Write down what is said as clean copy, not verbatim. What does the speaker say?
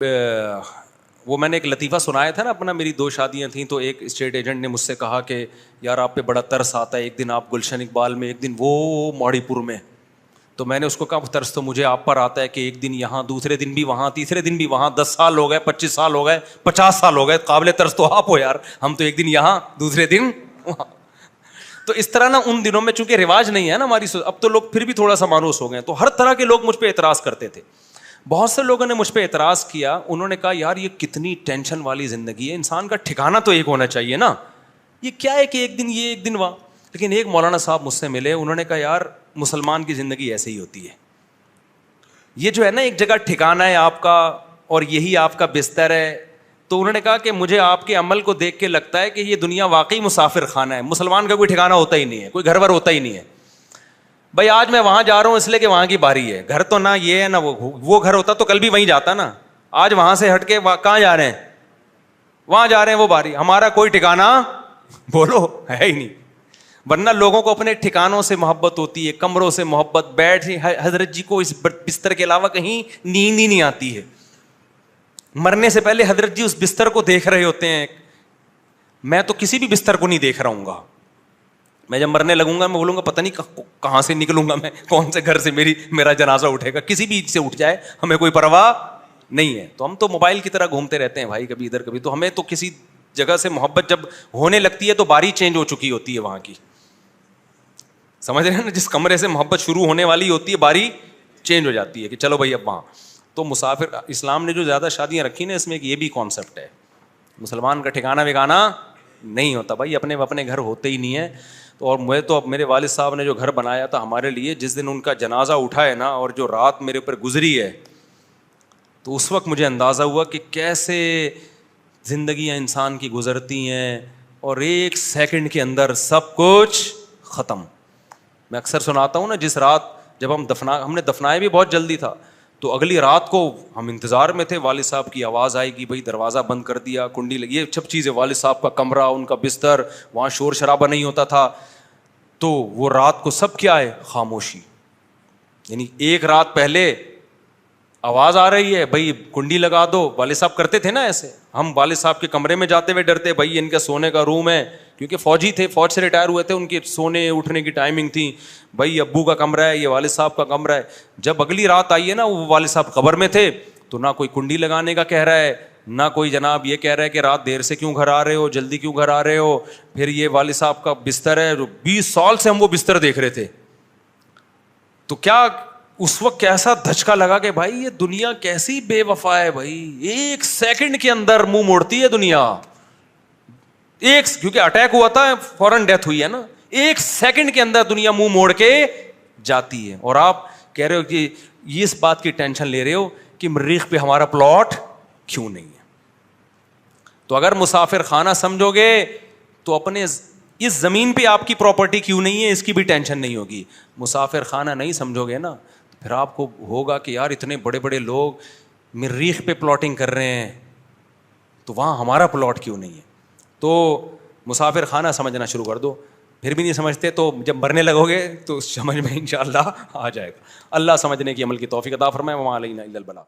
وہ میں نے ایک لطیفہ سنایا تھا نا اپنا، میری 2 شادیاں تھیں تو ایک اسٹیٹ ایجنٹ نے مجھ سے کہا کہ یار آپ پہ بڑا ترس آتا ہے، ایک دن آپ گلشن اقبال میں، ایک دن وہ موڑی پور میں. تو میں نے اس کو کہا ترس تو مجھے آپ پر آتا ہے کہ ایک دن یہاں، دوسرے دن بھی وہاں، تیسرے دن بھی وہاں. 10 سال ہو گئے، 25 سال ہو گئے، 50 سال ہو گئے، قابل ترس تو آپ ہو یار. ہم تو ایک دن یہاں، دوسرے دن وہاں. تو اس طرح نا ان دنوں میں چونکہ رواج نہیں ہے نا ہماری، اب تو لوگ پھر بھی تھوڑا سا مانوس ہو گئے، تو ہر طرح کے لوگ مجھ پہ اعتراض کرتے تھے. بہت سے لوگوں نے مجھ پہ اعتراض کیا، انہوں نے کہا یار یہ کتنی ٹینشن والی زندگی ہے، انسان کا ٹھکانہ تو ایک ہونا چاہیے نا، یہ کیا ہے کہ ایک دن یہ ایک دن وہاں. لیکن ایک مولانا صاحب مجھ سے ملے، انہوں نے کہا یار مسلمان کی زندگی ایسے ہی ہوتی ہے، یہ جو ہے نا ایک جگہ ٹھکانہ ہے آپ کا اور یہی آپ کا بستر ہے. تو انہوں نے کہا کہ مجھے آپ کے عمل کو دیکھ کے لگتا ہے کہ یہ دنیا واقعی مسافر خانہ ہے، مسلمان کا کوئی ٹھکانہ ہوتا ہی نہیں ہے، کوئی گھر ور ہوتا ہی نہیں ہے. بھائی آج میں وہاں جا رہا ہوں اس لیے کہ وہاں کی باری ہے، گھر تو نہ یہ ہے نہ وہ گھر ہوتا تو کل بھی وہیں جاتا نا. آج وہاں سے ہٹ کے کہاں جا رہے ہیں؟ وہاں جا رہے ہیں، وہ باری. ہمارا کوئی ٹھکانہ بولو ہے ہی نہیں. ورنہ لوگوں کو اپنے ٹھکانوں سے محبت ہوتی ہے، کمروں سے محبت. بیٹھ حضرت جی کو اس بستر کے علاوہ کہیں نیند ہی نہیں آتی ہے. مرنے سے پہلے حضرت جی اس بستر کو دیکھ رہے ہوتے ہیں. میں تو کسی بھی بستر کو نہیں دیکھ رہا ہوں گا. میں جب مرنے لگوں گا میں بولوں گا پتہ نہیں کہاں سے نکلوں گا میں، کون سے گھر سے میرا جنازہ اٹھے گا. کسی بھی سے اٹھ جائے ہمیں کوئی پرواہ نہیں ہے. تو ہم تو موبائل کی طرح گھومتے رہتے ہیں بھائی، کبھی ادھر کبھی. تو ہمیں تو کسی جگہ سے محبت جب ہونے لگتی ہے تو باری چینج ہو چکی ہوتی ہے وہاں کی. سمجھ رہے ہیں نا، جس کمرے سے محبت شروع ہونے والی ہوتی ہے باری چینج ہو جاتی ہے کہ چلو بھائی اب وہاں. تو مسافر، اسلام نے جو زیادہ شادیاں رکھی نا اس میں ایک یہ بھی کانسیپٹ ہے، مسلمان کا ٹھکانہ وکانہ نہیں ہوتا بھائی، اپنے گھر ہوتے ہی نہیں ہے. تو اور میں تو اب میرے والد صاحب نے جو گھر بنایا تھا ہمارے لیے، جس دن ان کا جنازہ اٹھا ہے نا اور جو رات میرے اوپر گزری ہے، تو اس وقت مجھے اندازہ ہوا کہ کیسے زندگیاں انسان کی گزرتی ہیں اور ایک سیکنڈ کے اندر سب کچھ ختم. میں اکثر سناتا ہوں نا، جس رات جب ہم نے دفنایا بھی بہت جلدی تھا، تو اگلی رات کو ہم انتظار میں تھے والد صاحب کی آواز آئے گی، بھائی دروازہ بند کر دیا، کنڈی لگی، یہ سب چیزیں. والد صاحب کا کمرہ، ان کا بستر، وہاں شور شرابہ نہیں ہوتا تھا. تو وہ رات کو سب کیا ہے؟ خاموشی. یعنی ایک رات پہلے آواز آ رہی ہے بھائی کنڈی لگا دو. والد صاحب کرتے تھے نا ایسے. ہم والد صاحب کے کمرے میں جاتے ہوئے ڈرتے، بھائی ان کا سونے کا روم ہے، کیونکہ فوجی تھے، فوج سے ریٹائر ہوئے تھے، ان کے سونے اٹھنے کی ٹائمنگ تھی. بھائی ابو کا کمرہ ہے، یہ والد صاحب کا کمرہ ہے. جب اگلی رات آئی ہے نا، وہ والد صاحب قبر میں تھے، تو نہ کوئی کنڈی لگانے کا کہہ رہا ہے، نہ کوئی جناب یہ کہہ رہا ہے کہ رات دیر سے کیوں گھر آ رہے ہو، جلدی کیوں گھر آ رہے ہو. پھر یہ والد صاحب کا بستر ہے، 20 سال سے ہم وہ بستر دیکھ رہے تھے. تو کیا اس وقت کیسا دھچکا لگا کہ بھائی یہ دنیا کیسی بے وفا ہے بھائی، ایک سیکنڈ کے اندر منہ موڑتی ہے دنیا. کیونکہ اٹیک ہوا تھا، فوراً ڈیتھ ہوئی ہے نا، ایک سیکنڈ کے اندر دنیا منہ موڑ کے جاتی ہے. اور آپ کہہ رہے ہو کہ یہ اس بات کی ٹینشن لے رہے ہو کہ مریخ پہ ہمارا پلاٹ کیوں نہیں ہے. تو اگر مسافر خانہ سمجھو گے تو اپنے اس زمین پہ آپ کی پراپرٹی کیوں نہیں ہے اس کی بھی ٹینشن نہیں ہوگی. مسافر خانہ نہیں سمجھو گے نا، پھر آپ کو ہوگا کہ یار اتنے بڑے بڑے لوگ مریخ پہ پلاٹنگ کر رہے ہیں تو وہاں ہمارا پلاٹ کیوں نہیں ہے. تو مسافر خانہ سمجھنا شروع کر دو. پھر بھی نہیں سمجھتے تو جب مرنے لگو گے تو سمجھ میں انشاءاللہ آ جائے گا. اللہ سمجھنے کی عمل کی توفیق عطا فرمائے. وما علینا الا البلاغ.